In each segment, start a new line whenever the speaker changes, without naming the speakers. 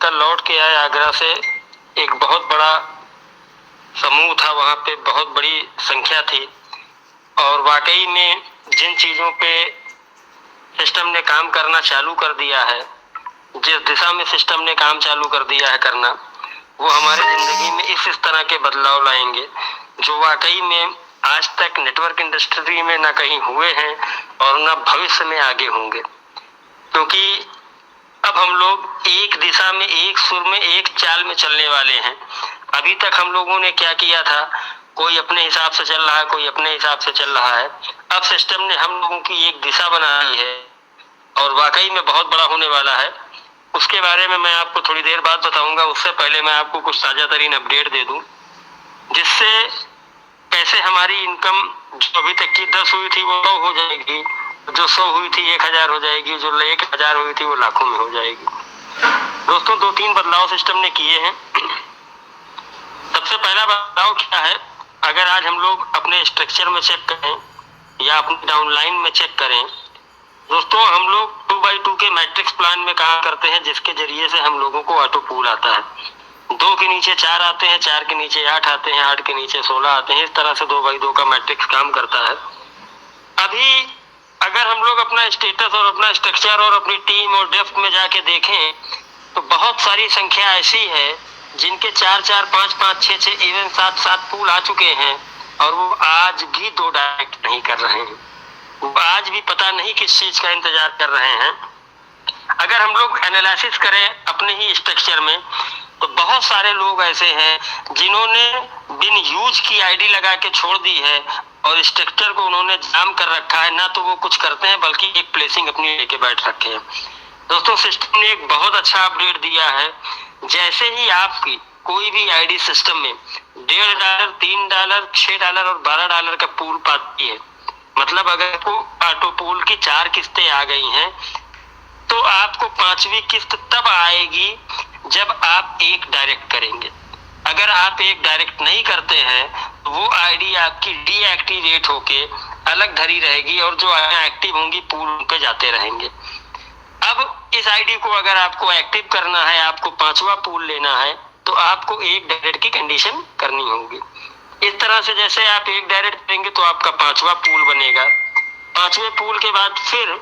कल लौट के आए आगरा से। एक बहुत बड़ा समूह था, वहाँ पे बहुत बड़ी संख्या थी और वाकई में जिन चीज़ों पे सिस्टम ने काम करना चालू कर दिया है, जिस दिशा में सिस्टम ने काम चालू कर दिया है करना, वो हमारे जिंदगी में इस तरह के बदलाव लाएंगे जो वाकई में आज तक नेटवर्क इंडस्ट्री में ना कहीं हुए हैं और ना भविष्य में आगे होंगे। क्योंकि अब हम लोग एक दिशा में, एक सुर में, एक चाल में चलने वाले हैं। अभी तक हम लोगों ने क्या किया था, कोई अपने हिसाब से चल रहा है, कोई अपने हिसाब से चल रहा है। अब सिस्टम ने हम लोगों की एक दिशा बनाई है और वाकई में बहुत बड़ा होने वाला है। उसके बारे में मैं आपको थोड़ी देर बाद बताऊंगा। उससे पहले मैं आपको कुछ ताजा तरीन अपडेट दे दूं, जिससे कैसे हमारी इनकम जो अभी तक की 10 हुई थी वो 100 हो जाएगी, जो 100 हुई थी 1000 हो जाएगी, जो 1000 हुई थी वो लाखों में हो जाएगी। दोस्तों, 2-3 बदलाव सिस्टम ने किए हैं। सबसे पहला बदलाव क्या है, अगर आज हम लोग अपने स्ट्रक्चर में चेक करें या अपने डाउनलाइन में चेक करें, दोस्तों हम लोग 2x2 के मैट्रिक्स प्लान में काम करते हैं, जिसके जरिए से हम लोगों को ऑटो पूल आता है। 2 के नीचे 4 आते हैं, 4 के नीचे 8 आते हैं, 8 के नीचे 16 आते हैं। इस तरह से 2x2 का मैट्रिक्स काम करता है। अभी अगर हम लोग अपना स्टेटस और अपना स्ट्रक्चर और अपनी टीम और डेप्थ में जाके देखें तो बहुत सारी संख्या ऐसी है जिनके 4-4, 5-5, 6-6, इवन 7-7 पूल आ चुके हैं और वो आज भी 2 डायरेक्ट नहीं कर रहे हैं। वो आज भी पता नहीं किस चीज का इंतजार कर रहे हैं। अगर हम लोग एनालिसिस करें अपने ही स्ट्रक्चर में तो बहुत सारे लोग ऐसे हैं जिन्होंने बिन यूज की आईडी लगा के छोड़ दी है और स्ट्रक्चर को उन्होंने जाम कर रखा है। ना तो वो कुछ करते हैं बल्कि एक प्लेसिंग अपनी लेके बैठ रखे हैं। दोस्तों, सिस्टम ने एक बहुत अच्छा अपडेट दिया है। जैसे ही आपकी कोई भी आईडी सिस्टम में $1.5, $3, $6 और $12 का पूल पाती है, मतलब अगर को ऑटो पूल की 4 किस्तें आ गई हैं तो आपको 5वीं किस्त तब आएगी जब आप एक डायरेक्ट करेंगे। अगर आप एक डायरेक्ट नहीं करते हैं तो वो आईडी आपकी डीएक्टिवेट होके अलग धरी रहेगी और जो एक्टिव होंगी पूल पे जाते रहेंगे। अब इस आईडी को अगर आपको एक्टिव करना है, आपको 5वां पूल लेना है, तो आपको एक डायरेक्ट की कंडीशन करनी होगी। इस तरह से जैसे आप एक डायरेक्ट करेंगे तो आपका 5वां पूल बनेगा। 5वें पूल के बाद फिर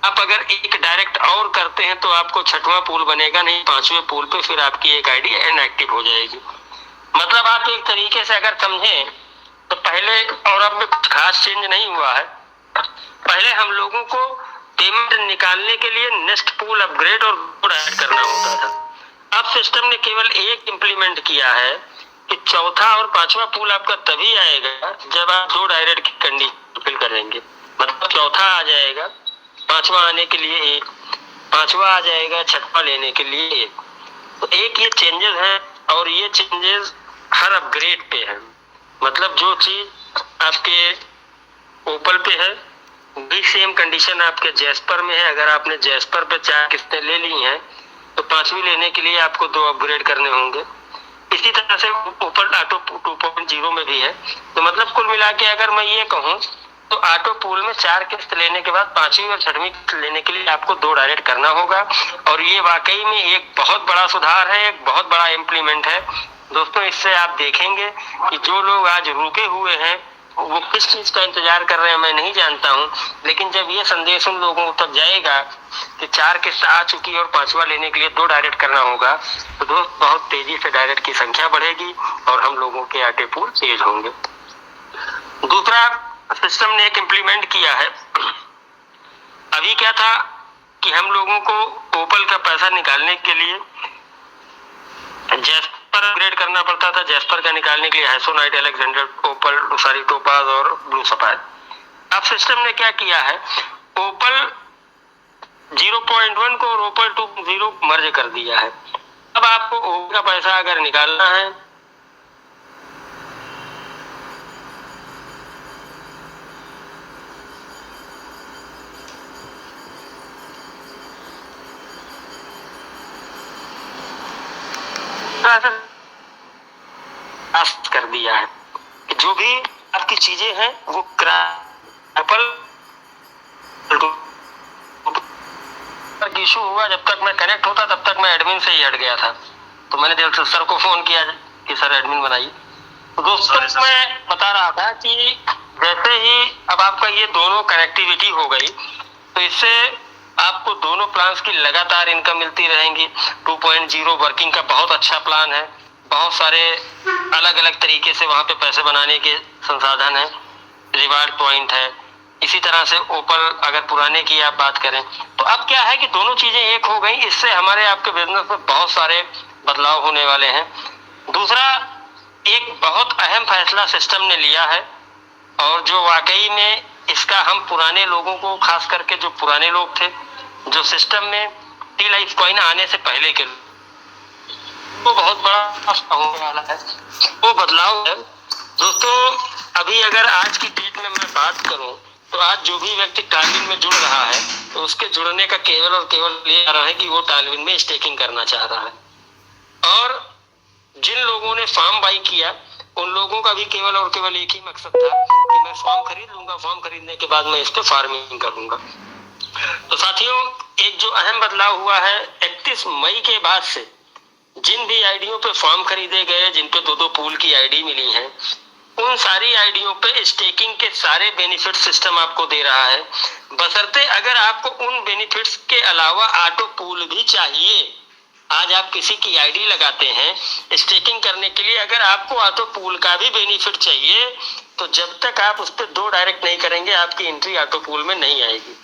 आप अगर एक डायरेक्ट और करते हैं तो आपको 6वां पूल बनेगा। नहीं, 5वें पूल पे फिर आपकी एक आईडी इनएक्टिव हो जाएगी। मतलब आप एक तरीके से अगर समझें तो पहले और अब में कुछ खास चेंज नहीं हुआ है। पहले हम लोगों को पेमेंट निकालने के लिए नेक्स्ट पूल अपग्रेड और ऐड करना होता था। अब सिस्टम ने केवल एक इम्प्लीमेंट किया है कि 4था और 5वां पूल आपका तभी आएगा जब आप 2 डायरेक्ट की कंडीशन फिल करेंगे। मतलब 4था आ जाएगा, 5वां आने के लिए 1, 5वां आ जाएगा, 6वां लेने के लिए 1। तो एक ये चेंजेस हैं और ये चेंजेस हर अपग्रेड पे है। मतलब जो चीज आपके ओपल पे है वही सेम कंडीशन आपके जैस्पर में है। अगर आपने जैस्पर पे 4 किस्तें ले ली हैं तो 5वीं लेने के लिए आपको 2 अपग्रेड करने होंगे। इसी तरह से ओपल ऑटो 2.0 में भी है। तो मतलब कुल मिला के अगर मैं ये कहूँ तो ऑटो पूल में 4 किस्त लेने के बाद 5वीं और 6वीं किस्त लेने के लिए आपको 2 डायरेक्ट करना होगा। और ये वाकई में एक बहुत बड़ा सुधार है, एक बहुत बड़ा इम्प्लीमेंट है। दोस्तों, इससे आप देखेंगे कि जो लोग आज रुके हुए हैं वो किस चीज का इंतजार कर रहे हैं मैं नहीं जानता हूँ, लेकिन जब ये संदेश उन लोगों तक जाएगा कि 4 किस्त आ चुकी और 5वां लेने के लिए 2 डायरेक्ट करना होगा तो दोस्त बहुत तेजी से डायरेक्ट की संख्या बढ़ेगी और हम लोगों के आटे पूल तेज होंगे। दूसरा सिस्टम ने एक इम्प्लीमेंट किया है। अभी क्या था कि हम लोगों को ओपल का पैसा निकालने के लिए जैस्पर अपग्रेड करना पड़ता था। जैस्पर का निकालने के लिए हैसोनाइट, अलेक्जेंडर, ओपल, टोपाज और ब्लू सफायर। अब सिस्टम ने क्या किया है, ओपल 0.1 को और ओपल 2.0 मर्ज कर दिया है। अब आपको ओपल का पैसा अगर निकालना है कर दिया है कि जो भी आपकी चीजें हैं वो ओपल इशू हुआ, जब तक मैं कनेक्ट होता तब तक मैं एडमिन से ही हट गया था, तो मैंने दिल सर को फोन किया कि सर एडमिन बनाइए। तो दोस्तों मैं बता रहा था कि जैसे ही अब आपका ये दोनों कनेक्टिविटी हो गई, तो इससे आपको दोनों प्लान्स की लगातार इनकम मिलती रहेंगी। 2.0 वर्किंग का बहुत अच्छा प्लान है, बहुत सारे अलग अलग तरीके से वहाँ पे पैसे बनाने के संसाधन है, रिवार्ड पॉइंट है। इसी तरह से ओपल अगर पुराने की आप बात करें, तो अब क्या है कि दोनों चीजें एक हो गई, इससे हमारे आपके बिजनेस में बहुत सारे बदलाव होने वाले हैं। दूसरा, एक बहुत अहम फैसला सिस्टम ने लिया है, और जो वाकई में इसका हम पुराने लोगों को, खास करके जो पुराने लोग थे जो सिस्टम में टी लाइफ कॉइन आने से पहले के, वो बहुत बड़ा होने वाला है, वो बदलाव है। दोस्तों अभी अगर आज की डेट में मैं बात करूं, तो आज जो भी व्यक्ति टालविन में जुड़ रहा है, तो उसके जुड़ने का केवल और केवल ये आ रहा है कि वो टालविन में स्टेकिंग करना चाह रहा है। और जिन लोगों ने फार्म बाई किया, उन लोगों का भी केवल और केवल एक ही मकसद था कि मैं फार्म खरीद लूंगा, फार्म खरीदने के बाद मैं इस पे फार्मिंग करूंगा। तो साथियों, एक जो अहम बदलाव हुआ है 31 मई के बाद से, जिन भी आईडियों पे फॉर्म खरीदे गए, जिन पे 2-2 पूल की आईडी मिली है, उन सारी आईडियों पे स्टेकिंग के सारे बेनिफिट सिस्टम आपको दे रहा है, बशर्ते अगर आपको उन बेनिफिट्स के अलावा ऑटो पूल भी चाहिए। आज आप किसी की आईडी लगाते हैं स्टेकिंग करने के लिए, अगर आपको ऑटो पूल का भी बेनिफिट चाहिए, तो जब तक आप उस पर 2 डायरेक्ट नहीं करेंगे, आपकी एंट्री ऑटो पूल में नहीं आएगी।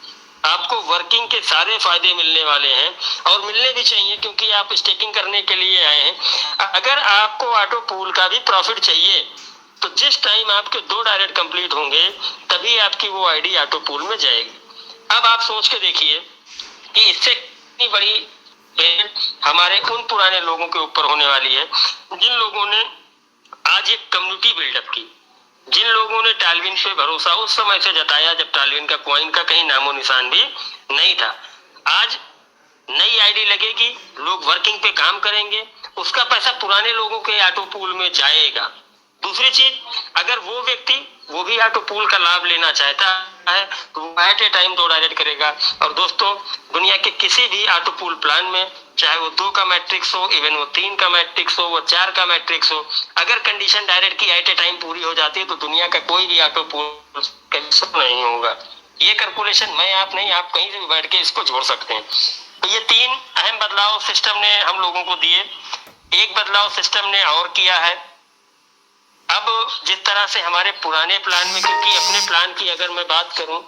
आपको वर्किंग के सारे फायदे मिलने वाले हैं, और मिलने भी चाहिए, क्योंकि आप स्टेकिंग करने के लिए आए हैं। अगर आपको ऑटो पूल का भी प्रॉफिट चाहिए, तो जिस टाइम आपके 2 डायरेक्ट कंप्लीट होंगे, तभी आपकी वो आईडी ऑटो पूल में जाएगी। अब आप सोच के देखिए कि इससे कितनी बड़ी हमारे उन पुराने लोगों के ऊपर होने वाली है, जिन लोगों ने आज एक कम्युनिटी बिल्डअप की, जिन लोगों ने टालविन पे भरोसा उस समय से जताया जब टालविन का कॉइन का कहीं नामो निशान भी नहीं था। आज नई आईडी लगेगी, लोग वर्किंग पे काम करेंगे, उसका पैसा पुराने लोगों के ऑटो पूल में जाएगा। दूसरी चीज, अगर वो व्यक्ति वो भी ऑटो पूल का लाभ लेना चाहता है, तो वो एट ए टाइम 2 डायरेक्ट करेगा। और दोस्तों, दुनिया के किसी भी ऑटो पूल प्लान में, चाहे वो 2 का मैट्रिक्स हो, इवन वो 3 का मैट्रिक्स हो, वो 4 का मैट्रिक्स हो, अगर कंडीशन डायरेक्ट की एट ए टाइम पूरी हो जाती है, तो दुनिया का कोई भी ऑटो पूल कैंसिल नहीं होगा। ये कैलकुलेशन मैं आप नहीं, आप कहीं से भी बैठ के इसको जोड़ सकते हैं। तो ये 3 अहम बदलाव सिस्टम ने हम लोगों को दिए। एक बदलाव सिस्टम ने और किया है, अब जिस तरह से हमारे पुराने प्लान में, क्योंकि अपने प्लान की अगर मैं बात करूं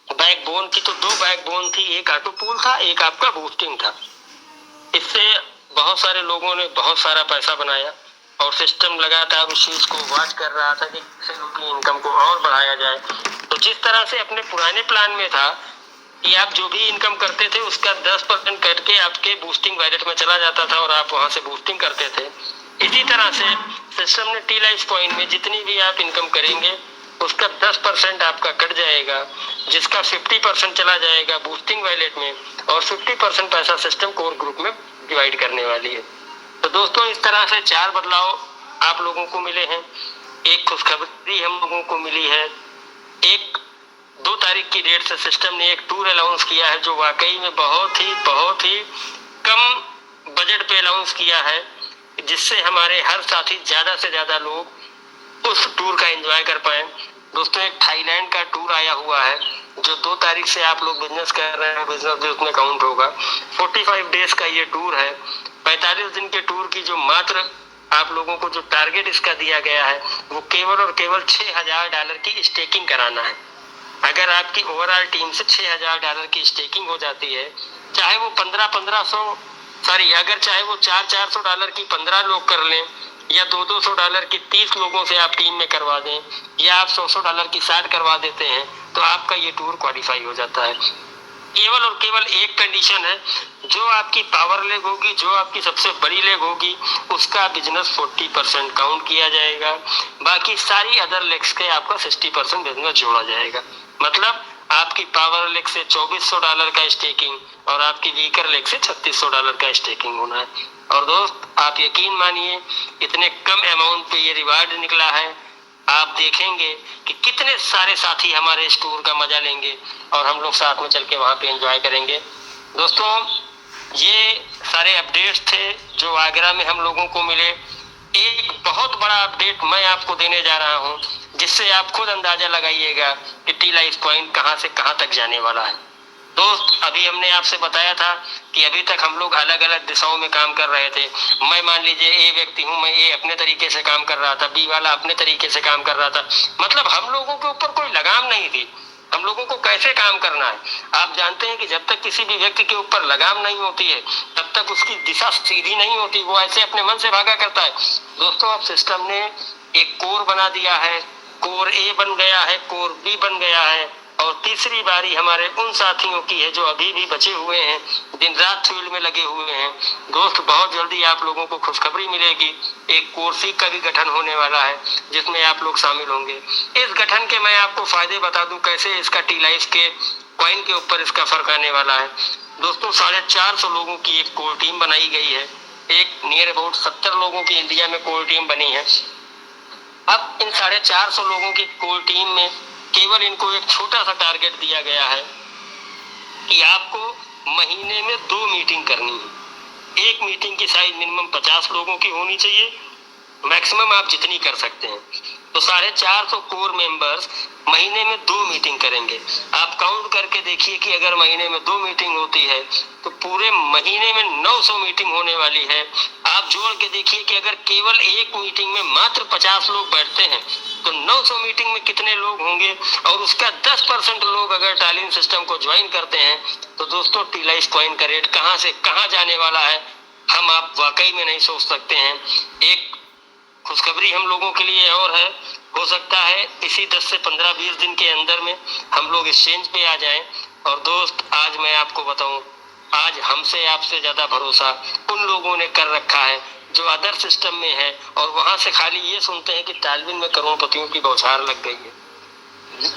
बैकबोन की, तो 2 बैकबोन थी, एक ऑटो पूल था, एक आपका बूस्टिंग था। इससे बहुत सारे लोगों ने बहुत सारा पैसा बनाया, और सिस्टम लगातार उस चीज को वॉच कर रहा था कि कैसे लोगों की इनकम को और बढ़ाया जाए। तो जिस तरह से अपने पुराने प्लान में था कि आप जो भी इनकम करते थे उसका 10% कट के आपके बूस्टिंग वैलेट में चला जाता था, और आप वहां से बूस्टिंग करते थे, इसी तरह से सिस्टम ने टी लाइफ कॉइन में जितनी भी आप इनकम करेंगे उसका 10% आपका कट जाएगा, जिसका 50% चला जाएगा बूस्टिंग वैलेट में, और 50% पैसा सिस्टम कोर ग्रुप में डिवाइड करने वाली है। तो दोस्तों, इस तरह से 4 बदलाव आप लोगों को मिले हैं। एक खुशखबरी हम लोगों को मिली है, एक 2 तारीख की डेट से सिस्टम ने एक टूर अलाउंस किया है, जो वाकई में बहुत ही कम बजट पे अलाउंस किया है, जिससे हमारे हर साथी ज्यादा से ज्यादा लोग उस टूर का एंजॉय कर पाए। दोस्तों, एक थाईलैंड का टूर आया हुआ है, जो 2 तारीख से आप लोग बिजनेस कर रहे हैं, बिजनेस भी उसमें काउंट होगा। 45 डेज का ये टूर है। 45 दिन के टूर की जो मात्र आप लोगों को जो टारगेट इसका दिया गया है, वो केवल और केवल $6000 की स्टेकिंग कराना है। अगर आपकी ओवरऑल टीम से $6000 की स्टेकिंग हो जाती है, चाहे वो 1500 अगर चाहे वो $400 की 15 लोग कर लें, या $200 की 30 लोगों से आप टीम में करवा दें, या आप $100 की 60 करवा देते हैं, तो आपका ये टूर क्वालिफाई हो जाता है। केवल और केवल एक कंडीशन है, जो आपकी पावर लेग होगी, जो आपकी सबसे बड़ी लेग होगी, उसका बिजनेस 40% काउंट किया जाएगा, बाकी सारी अदर लेग्स के आपका 60% बिजनेस जोड़ा जाएगा। मतलब आपकी पावर लेग से $2400 का स्टेकिंग, और आपकी वीकर लेग से $3600 का स्टेकिंग होना है। और दोस्त, आप यकीन मानिए, इतने कम अमाउंट पे ये रिवार्ड निकला है, आप देखेंगे कि कितने सारे साथी हमारे इस टूर का मजा लेंगे, और हम लोग साथ में चल के वहां पे एंजॉय करेंगे। दोस्तों, ये सारे अपडेट्स थे जो आगरा में हम लोगों को मिले। एक बहुत बड़ा अपडेट मैं आपको देने जा रहा हूं, जिससे आप खुद अंदाजा लगाइएगा कि टी लाइफ पॉइंट कहां से कहां तक जाने वाला है। दोस्त, अभी हमने आपसे बताया था कि अभी तक हम लोग अलग अलग दिशाओं में काम कर रहे थे। मैं मान लीजिए ए व्यक्ति हूँ, मैं ए अपने तरीके से काम कर रहा था, बी वाला अपने तरीके से काम कर रहा था। मतलब हम लोगों के ऊपर कोई लगाम नहीं थी, हम लोगों को कैसे काम करना है। आप जानते हैं कि जब तक किसी भी व्यक्ति के ऊपर लगाम नहीं होती है, तब तक उसकी दिशा सीधी नहीं होती, वो ऐसे अपने मन से भागा करता है। दोस्तों, अब सिस्टम ने एक कोर बना दिया है, कोर ए बन गया है, कोर बी बन गया है, और तीसरी बारी हमारे उन साथियों की है जो अभी भी बचे हुए हैं, दिन रात फील्ड में लगे हुए हैं। दोस्त, बहुत जल्दी आप लोगों को खुशखबरी मिलेगी, एक कोर सी का भी गठन होने वाला है, जिसमें आप लोग शामिल होंगे। इस गठन के मैं आपको फायदे बता दूं, कैसे इसका टी लाइफ के कॉइन के ऊपर इसका फर्क आने वाला है। दोस्तों, 450 लोगों की एक कोर टीम बनाई गई है। एक नियर अबाउट 70 लोगों की इंडिया में कोर टीम बनी है। अब इन 450 लोगों की कोर टीम में केवल इनको एक छोटा सा टारगेट दिया गया है कि आपको महीने में 2 मीटिंग करनी है। एक मीटिंग की साइज मिनिमम 50 लोगों की होनी चाहिए, मैक्सिमम आप जितनी कर सकते हैं। तो 450 कोर मेंबर्स महीने में 2 मीटिंग करेंगे। आप काउंट करके देखिए कि अगर महीने में 2 मीटिंग होती है तो पूरे महीने में 900 मीटिंग होने वाली है। आप जोड़ के देखिए कि अगर केवल एक मीटिंग में मात्र 50 लोग बैठते हैं तो 900 मीटिंग में कितने लोग होंगे, और उसका 10% लोग अगर टालिन सिस्टम को ज्वाइन करते हैं तो दोस्तों, टी लाइफ कॉइन का रेट कहां से कहां जाने वाला है, हम आप वाकई में नहीं सोच सकते हैं। एक खुशखबरी हम लोगों के लिए और है, हो सकता है इसी 10 से 15-20 दिन के अंदर में हम लोग एक्सचेंज पे आ जाएं। और दोस्त, आज मैं आपको बताऊं, आज हमसे आपसे ज्यादा भरोसा उन लोगों ने कर रखा है जो अदर सिस्टम में है, और वहां से खाली ये सुनते हैं कि टालविन में करोड़पतियों की बौछार लग गई है।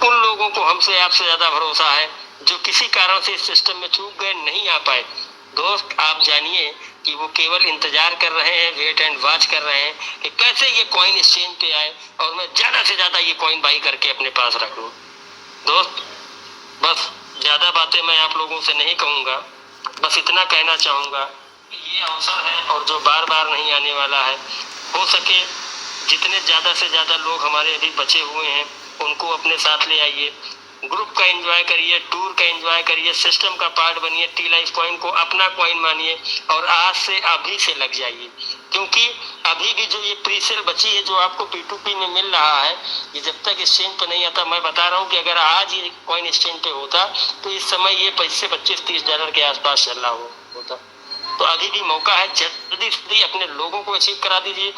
उन लोगों को हमसे आपसे ज्यादा भरोसा है जो किसी कारण से इस सिस्टम में चूक गए, नहीं आ पाए। दोस्त, आप जानिए कि वो केवल इंतजार कर रहे हैं, वेट एंड वॉच कर रहे हैं कि कैसे ये कॉइन एक्सचेंज पे आए और मैं ज्यादा से ज्यादा ये कॉइन बाई करके अपने पास रख लूं। दोस्त, बस ज्यादा बातें मैं आप लोगों से नहीं कहूंगा, बस इतना कहना चाहूंगा कि ये अवसर है और जो बार बार नहीं आने वाला है। हो सके जितने ज्यादा से ज्यादा लोग हमारे अभी बचे हुए हैं उनको अपने साथ ले आइए, ग्रुप का एंजॉय करिए, टूर का एंजॉय करिए, सिस्टम का पार्ट बनिए, टी लाइफ कॉइन को अपना कॉइन मानिए और आज से अभी से लग जाइए। क्योंकि अभी भी जो ये प्रीसेल बची है जो आपको P2P में मिल रहा है, ये जब तक एक्सचेंज पे नहीं आता, मैं बता रहा हूँ कि अगर आज ये कॉइन एक्सचेंज पे होता तो इस समय ये 25-30 डॉलर के आसपास चल रहा होता। तो अभी भी मौका है, जल्दी से अपने लोगों को अचीव करा दीजिए।